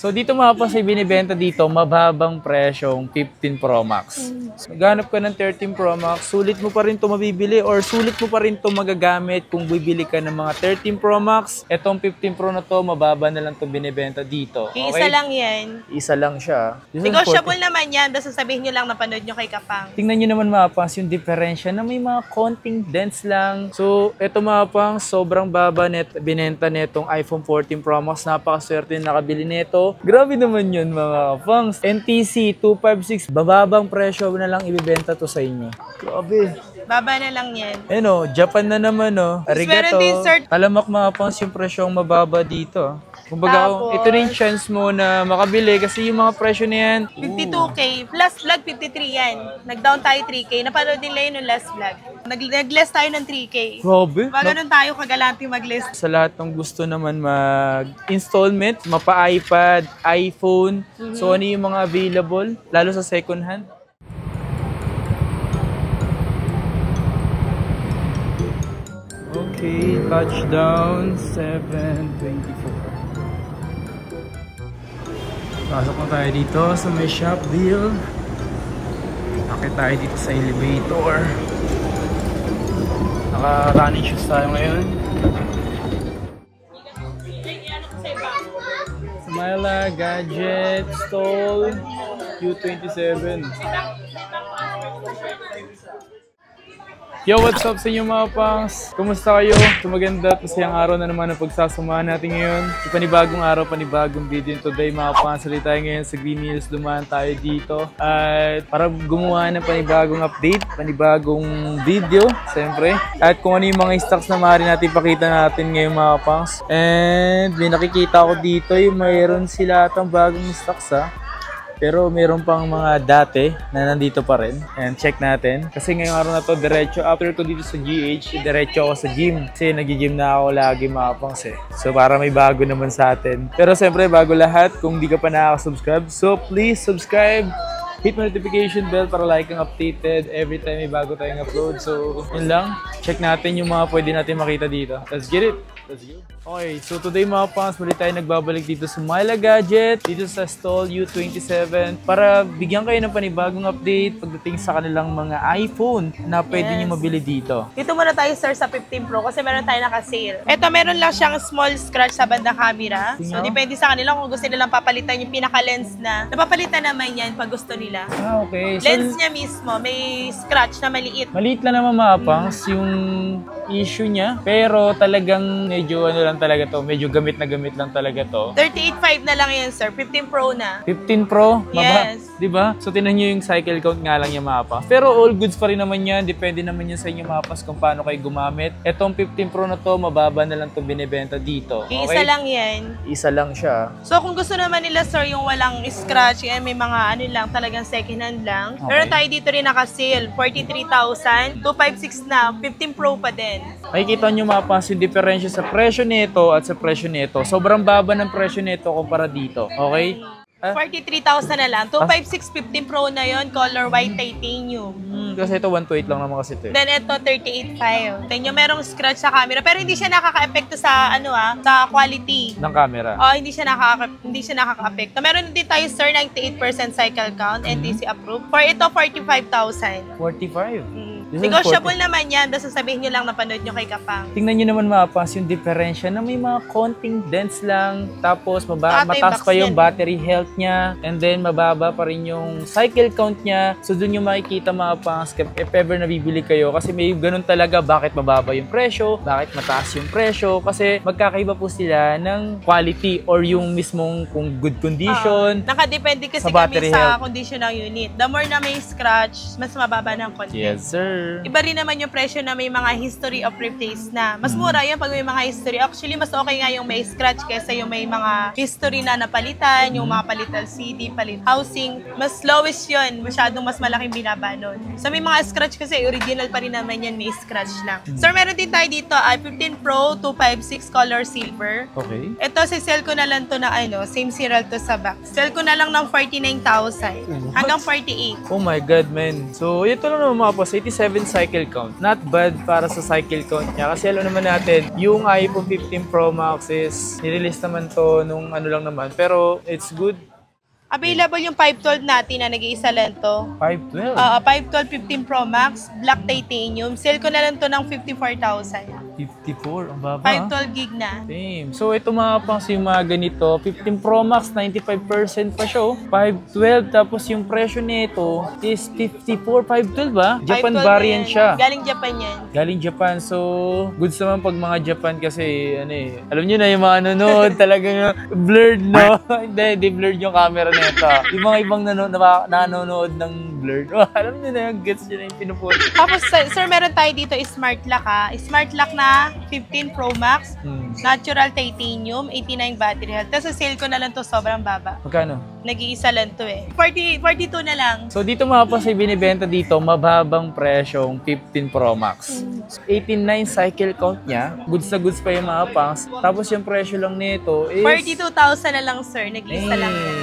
So dito mga boss, ay binibenta dito mababang presyong 15 Pro Max. Maghanap ka ng 13 Pro Max, sulit mo pa rin ito mabibili or sulit mo pa rin ito magagamit kung bibili ka ng mga 13 Pro Max. Etong 15 Pro na to, mababa na lang ito binibenta dito. Okay? Isa lang yan. Isa lang siya. Negotiable naman yan, basta sabihin nyo lang napanood nyo kay Kapang. Tingnan nyo naman mga pangs yung diferensya na may mga konting dents lang. So, eto mga pangs, sobrang baba binenta netong iPhone 14 Pro Max. Napakaswerte na nakabili neto. Grabe naman yun mga pangs. NTC 256, bababang presyo na lang ibibenta to sa inyo. Grabe. Baba na lang yan. Japan na naman Arigato. Talamak mga pangs yung presyong mababa dito. Kumbaga, ito na yung chance mo na makabili kasi yung mga presyo na yan. 52K. Last vlog, 53 yan. Nag-down tayo 3K. Napanood nila yun yung last vlog. Nag-less tayo ng 3K. Grabe. Ganun tayo kagalante mag-list. Sa lahat ng gusto naman mag-installment, mapa-iPad, iPhone. So, ano yung mga available? Lalo sa second hand. Okay, touchdown 7:24. Pasok na tayo dito sa may shop deal. Akit tayo dito sa elevator. Naka-running shoes tayo ngayon. Smila Gadget Stall U27. Yo, what's up sa inyo mga pangs? Kumusta kayo? Maganda at masayang araw na naman ang pagsasamahan natin ngayon. Sa panibagong araw, panibagong video today mga pangs. Salit tayo ngayon sa Green Hills, dumaan tayo dito. At para gumawa ng panibagong update, panibagong video, siyempre. At kung ano yung mga stocks na maaari natin pakita natin ngayon mga pangs. And may nakikita ko dito yung mayroon sila atang bagong stocks Pero meron pang mga dati na nandito pa rin. And check natin. Kasi ngayong araw na to, diretso after ko dito sa GH, diretso ako sa gym. Kasi nag-gym na ako lagi mga pangs So para may bago naman sa atin. Pero siyempre bago lahat, kung di ka pa nakaka-subscribe, so please subscribe. Hit my notification bell para like ang updated every time may bago tayong upload. So yun lang. Check natin yung mga pwede natin makita dito. Let's get it! Let's go! Okay, so today mga pangs, muli tayo nagbabalik dito sa Smila Gadget, dito sa stall U27 para bigyan kayo ng panibagong update pagdating sa kanilang mga iPhone na pwede nyo mabili dito. Dito muna tayo sir sa 15 Pro kasi meron tayo naka-sale. Ito meron lang siyang small scratch sa banda camera. So depende sa kanila kung gusto nilang papalitan yung pinaka-lens na. Napapalitan naman yan pag gusto nila. Okay. So, lens niya mismo, may scratch na maliit. Maliit lang naman mga pangs yung issue niya. Pero talagang medyo talaga to. Medyo gamit lang talaga to. 38.5 na lang yan, sir. 15 Pro na. 15 Pro? Yes. Diba? So, tinan nyo yung cycle count nga lang yung mapa. Pero all goods pa rin naman yan. Depende naman yan sa inyo mapas kung paano kayo gumamit. Etong 15 Pro na to, mababa na lang to binibenta dito. Okay? Isa lang yan. Isa lang siya. So, kung gusto naman nila, sir, yung walang scratch, may mga ano lang, talagang second hand lang. Okay. Pero tayo dito rin naka-sale. 43,000. 256 na. 15 Pro pa din. Makikita nyo mapas yung diferensya sa presyo nito at sa presyo nito. Sobrang baba ng presyo nito kumpara dito. Okay? 43,000 na lang. 256 15 Pro na yon, color white titanium. Kasi ito 128 lang naman kasi ito. Then ito 38.5. Tingnan merong scratch sa camera pero hindi siya nakaka-epekto sa sa quality ng camera. Hindi siya nakaka-epekto. Meron din tayo sir 98% cycle count, NTC approved. For ito 45,000. 45. Negotiable naman yan. Basta sabihin nyo lang napanood nyo kay Kapang. Tingnan nyo naman mapas yung diferensya na may mga konting dents lang. Tapos mataas pa yung battery health niya. And then mababa pa rin yung cycle count niya. So dun yung makikita mapas if ever nabibili kayo. Kasi may ganun talaga bakit mababa yung presyo, bakit mataas yung presyo. Kasi magkakaiba po sila ng quality or yung mismong kung good condition. Nakadepende kasi kami sa condition ng unit. The more na may scratch, mas mababa ng content. Yes sir. Iba rin naman yung presyo na may mga history of replace na. Mas mura yan pag may mga history. Actually, mas okay nga yung may scratch kaysa yung may mga history na napalitan, yung mga palit LCD, palit housing. Mas lowest yun. Masyadong mas malaking binaba nun. So may mga scratch kasi original pa rin naman yan, may scratch lang. So meron din tayo dito, 15 Pro 256 color silver. Okay. Ito, sell ko na lang to na same serial to sa back. Sell ko na lang ng 49,000 hanggang 48. Oh my God, man. So ito lang naman mga boss, 87 27 cycle count. Not bad para sa cycle count niya. Kasi alam naman natin, yung iPhone 15 Pro Max is nirelease naman to nung ano lang naman. Pero it's good. Available yung 512 natin na nag-iisa lang to. 512? 512 15 Pro Max, Black Titanium. Sale ko na lang to ng 54,000. 54, ang baba. 512 gig na. Damn. So ito mga pangs yung mga ganito, 15 Pro Max, 95% pa siya. 512, tapos yung presyo nito is 54, 512 ba? Japan 512 variant yan. siya. Galing Japan yan. Galing Japan. So, goods naman pag mga Japan kasi, ano eh, alam nyo na yung mga nanonood, talagang blurred, no? Hindi blurred yung camera nito. Yung mga ibang nanonood ng blurred. Oh, alam nyo na yung gets nyo na yung pinupunta. Tapos, sir, meron tayo dito smart lock ha. Smart lock na 15 Pro Max, natural titanium, 89 battery health. Tapos sa sale ko na lang to sobrang baba. Magkano? Nag-iisa lang to eh. 42 na lang. So dito mga pa sa binibenta dito, mababang presyong 15 Pro Max. 89 cycle count niya. Goods na goods pa yung mga pangs. Tapos yung presyo lang nito is 42,000 na lang sir. Nag-iisa lang yan.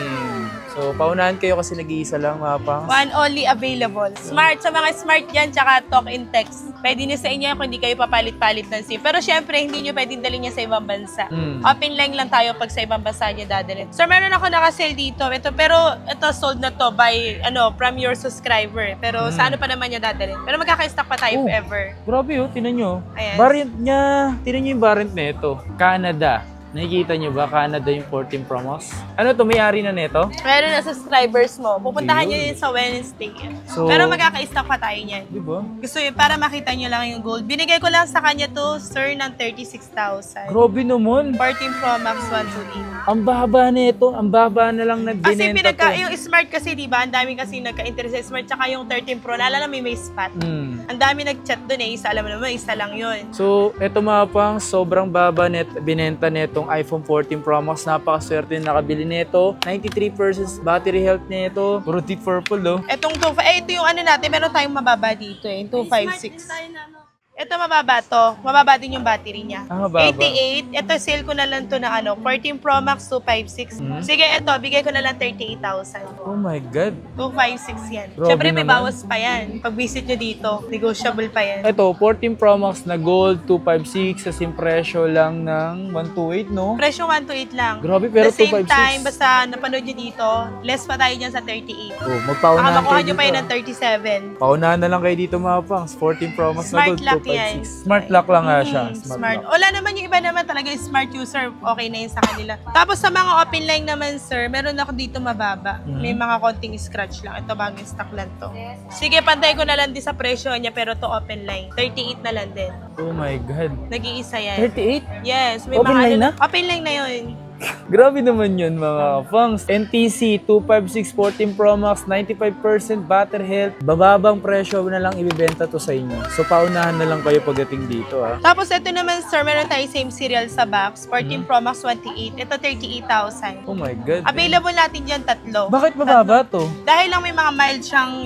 So paunahan kayo kasi nag-iisa lang mga pangs. One only available. Smart. Sa mga smart yan, tsaka talk in text. Pwede nyo sa inyo kung hindi kayo papalit-palit ng SIM. Pero syempre, hindi nyo pwedeng dalhin niya sa ibang bansa. Open line lang tayo pag sa ibang bansa nyo dadalhin. So meron ako nakasale dito. Pero ito sold na to by, from your subscriber. Pero sa ano pa naman niya dadalhin. Pero magkaka-stock pa tayo forever. Grabe tinan nyo. Ayan. Variant niya, tinan nyo yung variant nito. Canada. Nakikita nyo ba? Canada yung 14 Pro Max. Ano to? May-ari na nito? Meron na subscribers mo. Pupuntahan nyo yun sa Wednesday. So, pero magkaka-stock pa tayo niyan. Diba? Gusto yun, para makita nyo lang yung gold. Binigay ko lang sa kanya to, sir, ng 36,000. Grabe naman. 14 Pro Max 128. Ang baba nito. Ang baba na lang Kasi nagbinenta to. yung Smart kasi, di ba? Ang dami kasi nagka-interest sa Smart. Tsaka yung 13 Pro, naalala may spot. Ang dami nag-chat doon eh. Isa, alam mo naman, isa lang yun. So, eto mga pang sobrang baba binenta netong iPhone 14 Pro Max. Napakaswerte na nakabili nito. 93% battery health nito. Puro deep purple, oh. Etong ito yung ano natin, meron tayong mababa dito eh. 256. Ito mababa to. Mababa din yung battery niya. Mababa. 88. Ito sale ko na lang to na 14 Pro Max 256. Sige, ito bigay ko na lang 38,000. Oh my God. 256 yan. Grabe Siyempre may naman. bawas pa yan. Pag visit nyo dito, negotiable pa yan. Ito, 14 Pro Max na gold, 256. Sa presyo lang ng 128, no? Presyo 128 lang. Grabe, pero the same 256. time, basta napanood nyo dito, less pa tayo dyan sa 38. Oh, magpaunahan Baka makuha kayo nyo pa yun dito. ng 37. Paunahan na lang kayo dito mga pangs. 14 Pro Max na Smart gold, lock 256. yan. Smart lock lang nga siya. Smart. Lock. Wala naman yung iba naman talaga yung smart user, okay na yun sa kanila. Tapos sa mga open line naman, sir, meron ako dito mababa. May mga konting scratch lang. Ito bagong stock lang to. Sige, pantay ko na lang din sa presyo niya, pero to open line. 38 na lang din. Oh my God. Nag-iisa yan. 38? Yes. May Open mga line na? Open line na yun. Grabe naman yun mga pangs. NTC 256 14 Pro Max, 95% battery health. Bababang presyo na lang ibibenta to sa inyo. So paunahan na lang kayo pagdating dito ha. Tapos ito naman, sir, meron tayo same serial sa box. 14 Pro Max 28. Ito 38,000. Oh my God. Available natin dyan tatlo. Bakit mababa to? Dahil lang may mga mild siyang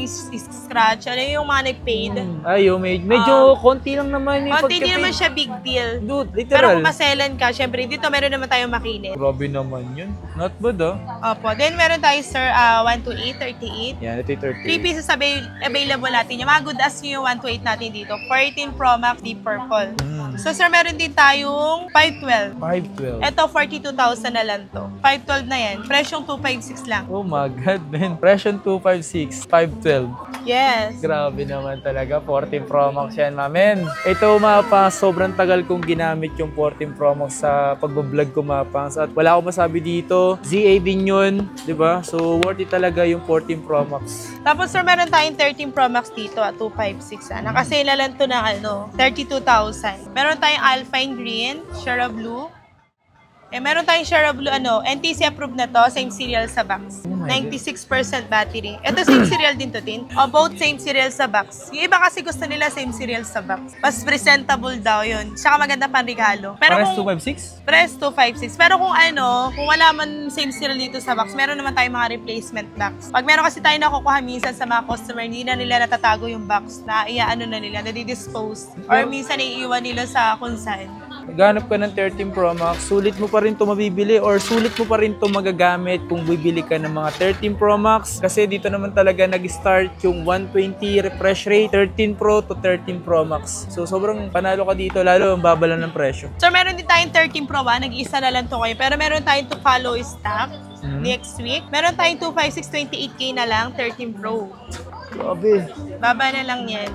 scratch. Ano yung mga nag-fade. Ayo, medyo konti lang naman yung Konti din naman siya big deal. Dude, Pero literal. kung maselan ka, syempre dito meron naman tayong makinis. Grabe naman yun. Not bad Opo. Then meron tayo, sir, 128, 38. Yan, ito yung 3 pieces available natin. Yung mga good as yung 128 natin dito. 14 Pro Max Deep Purple. So, sir, meron din tayong 512. 512. Ito, 42,000 na lang to. 512 na yan. Presyong 256 lang. Oh my God, man. Presyon 256, 512. Yes. Grabe naman talaga. 14 Pro Max yan, mamen. Ito, mga pangs, sobrang tagal kong ginamit yung 14 Pro Max sa pagbablog ko, mga pangs. At wala akong masabi dito. ZA din yun, di ba? So, worth it talaga yung 14 Pro Max. Tapos, sir, meron tayong 13 Pro Max dito at 256. Nakasale na lang to ng 32,000. Meron tayong Alpine Green, Shara Blue. Meron tayong Shara Blue, NTC approved na to, same serial sa box. 96% battery. Ito same serial din to, Tin. Both same serial sa box. Yung iba kasi gusto nila same serial sa box. Mas presentable daw yun. Tsaka maganda pang regalo. Pero Pares kung 256? Press 256. Pero kung kung wala man same serial dito sa box, meron naman tayong mga replacement box. Pag meron kasi tayo nakukuha minsan sa mga customer, hindi na nila natatago yung box na na nila, nadidispose. Or minsan naiiwan nila sa kung saan. ganap ka ng 13 Pro Max, sulit mo pa rin ito mabibili or sulit mo pa rin ito magagamit kung bibili ka ng mga 13 Pro Max. Kasi dito naman talaga nag-start yung 120 refresh rate, 13 Pro to 13 Pro Max. So sobrang panalo ka dito, lalo ang baba lang ng presyo. So meron din tayong 13 Pro ba? Nag-iisa na lang to kayo. Pero meron tayong to follow stock next week. Meron tayong 256 28K na lang, 13 Pro. Grabe. Baba na lang yan.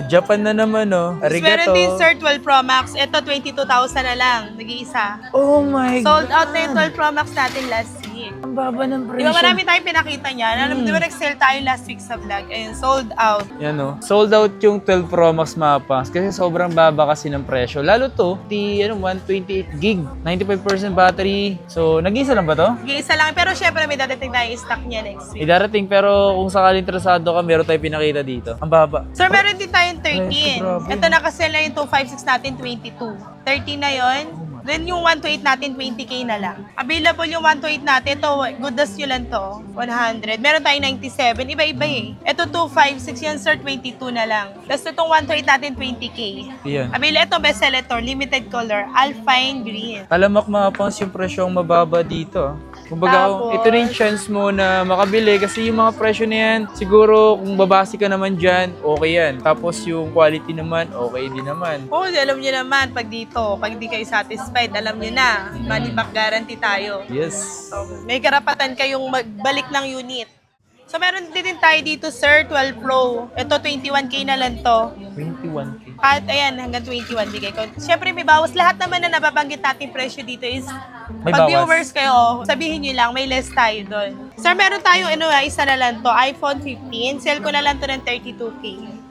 Japan na naman, Meron Arigato. din Sir 12 Pro Max. Ito, 22,000 na lang. Nag-iisa. Oh my God. Sold out na yung 12 Pro Max natin last week. Ang baba ng Di presyo. ba marami tayong pinakita niya? Di ba nag-sell tayo last week sa vlog? Ayun, sold out. Yan sold out yung 12 Pro Max Mapangs kasi sobrang baba kasi ng presyo. Lalo to, 128 gig, 95% battery. So, nag-isa lang ba to? Nag-iisa lang. Pero syempre may dadating tayong stock niya next week. Idarating pero kung sakaling interesado ka, meron tayo pinakita dito. Ang baba. Sir, meron din tayong 13. grabe. Ito nakasell na yung 256 natin, 22. 13 na yon. Then yung 128 natin, 20K na lang. Available yung 128 natin. Ito, good as yun lang to. 100. Meron tayong 97. Iba-iba eh. Ito 256 yan, sir, 22 na lang. Tapos itong 128 natin, 20K. Yan. Available ito, best seller to. Limited color. Alpine green. Talamak Mapangs yung presyong mababa dito. Kumbaga, Tapos, ito rin chance mo na makabili kasi yung mga presyo na yan, siguro kung babase ka naman dyan, okay yan. Tapos yung quality naman, okay din naman. Oo, alam nyo naman, pag dito, pag di kayo satisfied, alam nyo na, money back guarantee tayo. Yes. So, may karapatan kayong magbalik ng unit. So, meron din tayo dito, sir, 12 Pro. Ito, 21K na lang to. 21K. At ayan, hanggang 21 bigay ko. Siyempre, may bawas. Lahat naman na nababanggit nating presyo dito is, May pag bawas. viewers kayo, sabihin nyo lang, may less tayo doon. Sir, meron tayong, isa na lang to, iPhone 15. Sell ko na lang to ng 32K.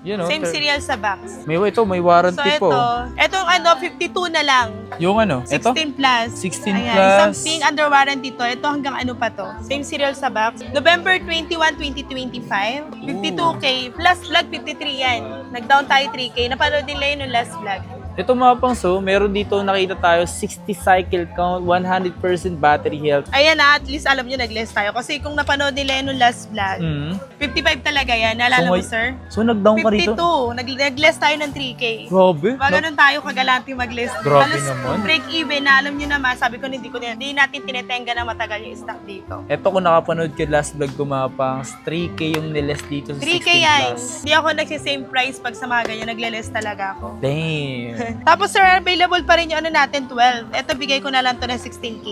Same serial sa box. May warranty So, po. etong 52 na lang. Yung 16 plus. 16 Ayan, plus. isang pink under warranty to. Ito hanggang pa to. Same serial sa box. November 21, 2025. 52K. Plus vlog 53 yan. Nag-down tayo 3K. Napanood nila yun yung last vlog. Ito Mapangs, meron dito nakita tayo 60 cycle count, 100% battery health. Ayan at least alam nyo nag-less tayo. Kasi kung napanood nila yun yung last vlog, 55 talaga yan. Naalala mo, sir? So nag-down ka rito? 52. Nag-less tayo ng 3K. Grabe. Ba ganun tayo kagalante mag-less. Grabe Halos naman. break even na alam nyo naman. Sabi ko hindi natin tinetenga na matagal yung stock dito. Ito kung nakapanood ka last vlog ko Mapangs, 3K yung niless dito sa 3K 16 yan. plus. Hindi ako nagsisame price pag sa mga ganyan. Nagle-less talaga ako. Damn. Tapos sir, available pa rin yung natin, 12. Ito, bigay ko na lang to ng 16K.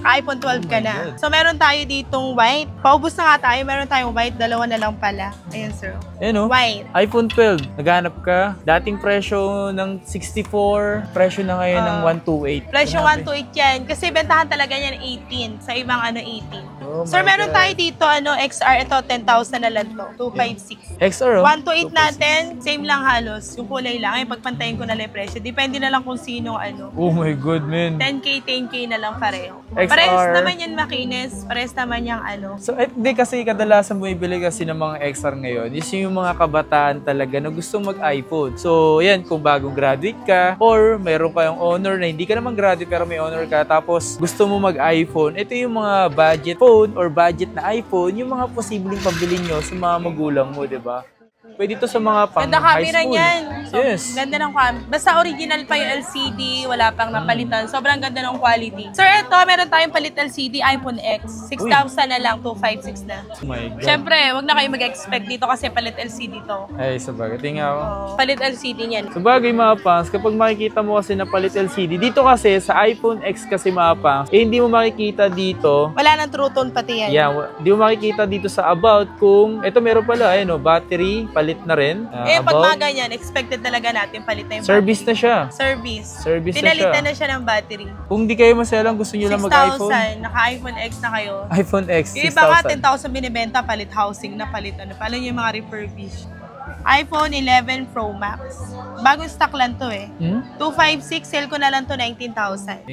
iPhone 12 ka na. God. So, meron tayo ditong white. Paubos na nga tayo. Meron tayong white. Dalawa na lang pala. Ayan, sir. White. iPhone 12, naghanap ka. Dating presyo ng 64, presyo na ngayon ng 128. Presyo Grabe. 128 yan. Kasi bentahan talaga yan 18. Sa ibang 18. Oh Sir, my meron God. tayo dito, XR. Ito, 10,000 na lang to. 256. XR, 128 natin, same lang halos. Yung kulay lang. Ay, pagpantayin ko na lang yung presyo. Depende na lang kung sino Oh my God, man. 10K, 10K na lang pareho. XR. Parehas naman yan makinis. Parehas naman yung So, hindi kasi kadalasan bumibili kasi ng mga XR ngayon. Is yung mga kabataan talaga na gusto mag-iPhone. So, yan, kung bagong graduate ka or mayroon kayong honor na hindi ka naman graduate pero may honor ka tapos gusto mo mag-iPhone, ito yung mga budget phone or budget na iPhone, yung mga posibleng pabili nyo sa mga magulang mo, di ba? Pwede ito sa mga pang ganda high camera school. niyan. So, Yes. ganda ng camera. Basta original pa yung LCD, wala pang napalitan. Sobrang ganda ng quality. Sir, ito, meron tayong palit LCD, iPhone X. 6,000 na lang, 256 na. Oh my God. Siyempre, wag na kayo mag-expect dito kasi palit LCD to. Ay, sabagay. Tingnan ako. Palit LCD niyan. Sabagay mga pangs, kapag makikita mo kasi na palit LCD, dito kasi sa iPhone X kasi mga pangs, hindi mo makikita dito. Wala nang true tone pati yan. Yeah, hindi mo makikita dito sa about kung, ito meron pala, battery, palit na rin. Pag mga ganyan, expected talaga natin palit na yung Service na siya. Service. Service na Pinalitan siya. na siya ng battery. Kung di kayo maselang, gusto nyo lang mag-iPhone. 6,000, naka-iPhone X na kayo. iPhone X, Yung iba nga 6,000. 10,000 binibenta, palit housing na palit Paano yung mga refurbish? iPhone 11 Pro Max. Bagong stock lang to 256, sell ko na lang to 19,000.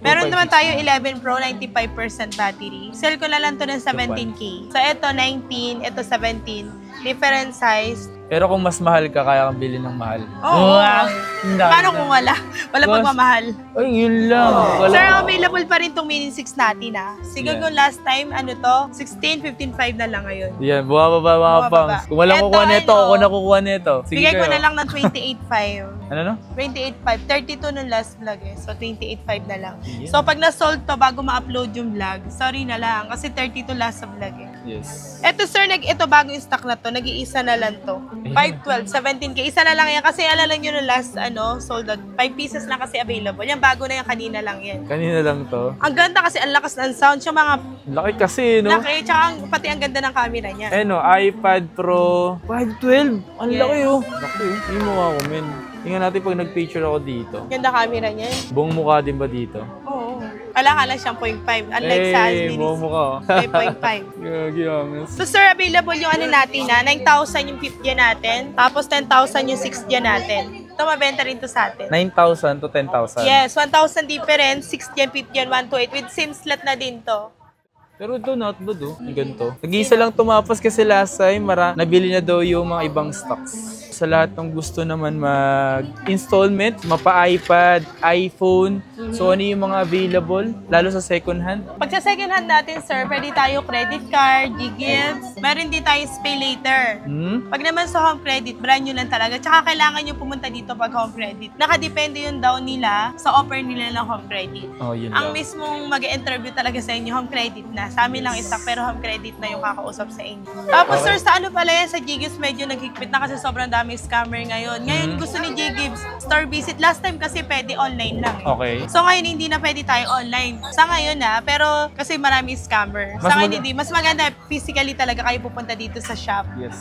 Meron naman tayo 11 Pro, 95% battery. Sell ko na lang to ng 17K. So, ito 19, ito 17. Different size. Pero kung mas mahal ka, kaya kang bilhin ng mahal. Oo. Ang dami Paano na. kung wala? Wala Boss, pagmamahal. Ay, yun lang. Wala. Sir, available pa rin tong Mini 6 natin Siguro Yeah. yung last time, 16, 15.5 na lang ngayon. Yan, bumababa mga Bumababa. pangs. Kung walang Eto, kukuha nito, ano, ako na kukuha nito. Sige Bigay ko kayo. na lang ng 28.5. Ano no? 28.5. 32 nung last vlog eh. So, 28.5 na lang. Yeah. So, pag na-sold to bago ma-upload yung vlog, sorry na lang. Kasi 32 last sa vlog eh. Yes. Eto sir, ito bago yung stock na to. Nag-iisa na lang to. 512, 17K. Isa na lang yan. Kasi alala nyo yung last, sold out. 5 pieces lang kasi available. Yan, bago na yan. Kanina lang yan. Kanina lang to. Ang ganda kasi ang lakas ng sound. Yung mga Laki kasi, no? laki. Tsaka pati ang ganda ng camera niya. Eh, no, iPad Pro 512. Ang Yes. laki, oh. Laki, oh. Hindi mo ako, men. Tingnan natin pag nag-picture ako dito. Ganda camera niya. Buong mukha din ba dito? Oo. Kailangan lang siyang 0.5. Unlike sa Asminis. buong mukha, oh. 5.5. Gagi, honest. So sir, available yung natin na 9,000 yung 5th gen natin, tapos 10,000 yung 6th gen natin. Ito mabenta rin to sa atin. 9,000 to 10,000. Yes, 1,000 difference, 6th gen, 5th gen, 128 with SIM slot na din to. Pero ito, not bad, oh. Ang ganito. Nag-iisa lang tumapas kasi last time, nabili na daw yung mga ibang stocks. Sa lahat ng gusto naman mag-installment, mapa-iPad, iPhone. So, ano yung mga available? Lalo sa second hand? Pag sa second hand natin, sir, pwede tayo credit card, G-Gifts, meron din tayo pay later. Pag naman sa home credit, brand new lang talaga. Tsaka kailangan nyo pumunta dito pag home credit. Nakadepende yun daw nila sa offer nila ng home credit. Oh, yun Ang lang. mismong mag-interview talaga sa inyo, home credit na. Sa amin lang stock, pero home credit na yung kakausap sa inyo. Tapos sir, sa ano pala yan, sa G-Gifts medyo naghigpit na kasi sobrang daming scammer ngayon. Ngayon gusto ni G-Gifts, store visit. Last time kasi pwede online lang. Okay. So ngayon hindi na pwede tayo online. Sa ngayon pero kasi marami scammer. Sa ngayon hindi. Mas maganda physically talaga kayo pupunta dito sa shop. Yes.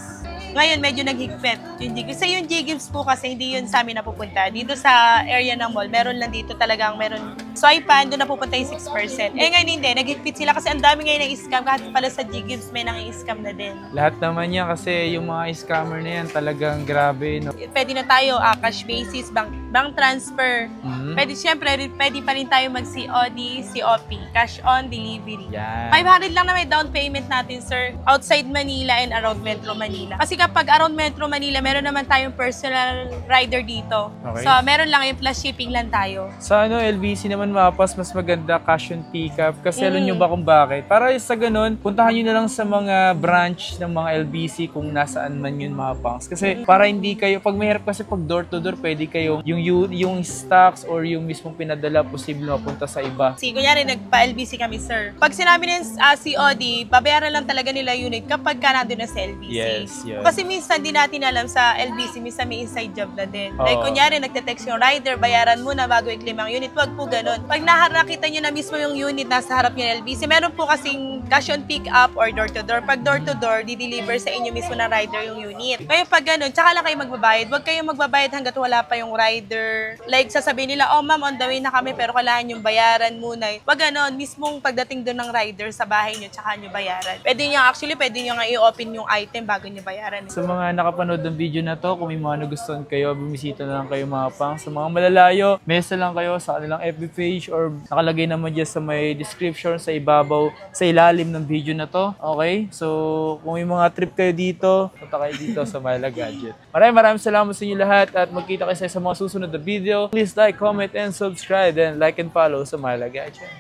Ngayon medyo naghigpit yung G-Gifts. Sa yung G-Gifts po kasi hindi yun sa amin napupunta. Dito sa area ng mall, meron lang dito talagang meron swipan, doon napupunta yung 6%. Eh ngayon hindi, naghigpit sila kasi ang dami ngayon ng scam. Kahit pala sa G-Gifts may nang-i-scam na din. Lahat naman yan kasi yung mga scammer na yan talagang grabe, no? Pwede na tayo cash basis, bank transfer. Pwede syempre, pwede pa rin tayo mag-COD, COP, cash on delivery. Yan. 500 lang na may down payment natin, sir, outside Manila and around Metro Manila. Kasi kapag around Metro Manila, meron naman tayong personal rider dito. Okay. So, meron lang yung plus shipping lang tayo. Sa LBC naman mapas, mas maganda cash on pick-up. Kasi alam nyo ba kung bakit? Para sa ganun, puntahan nyo na lang sa mga branch ng mga LBC kung nasaan man yun mga pangs. Kasi para hindi kayo, pag mahirap kasi pag door to door, pwede kayo, yung stocks or yung mismong pinadala, posible mapunta sa iba. Kasi kunyari, nagpa-LBC kami, sir. Pag sinabi ng COD, babayaran lang talaga nila unit kapag ka nandun na sa LBC. Yes, yes. Kasi minsan di natin alam sa LBC, minsan may inside job na din. Oo. Like kunyari, nagte-text yung rider, bayaran muna bago i-claim ang unit. Wag po ganun. Pag nakita nyo na mismo yung unit nasa harap nyo ng LBC, meron po kasing cash on pick up or door to door. Pag door to door, di-deliver sa inyo mismo na rider yung unit. Kaya pag ganun, tsaka lang kayo magbabayad. Wag kayong magbabayad hanggat wala pa yung rider. Like sasabihin nila, oh ma'am, on the way na kami pero kailangan yung bayaran muna. Pag ganun, mismong pagdating doon ng rider sa bahay nyo, tsaka nyo bayaran. Pwede nyo nga i-open yung item bago nyo bayaran. Sa mga nakapanood ng video na to, kung may mga nagustuhan kayo, bumisita na lang kayo mga pang. Sa mga malalayo, message lang kayo sa kanilang FB page or nakalagay naman dyan sa may description sa ibabaw, sa ilalim ng video na to. Okay? So, kung may mga trip kayo dito, punta kayo dito sa Myla Gadget. Maraming salamat sa inyo lahat at magkita kayo sa mga susunod na video. Please like, comment, and subscribe and like and follow sa Myla Gadget.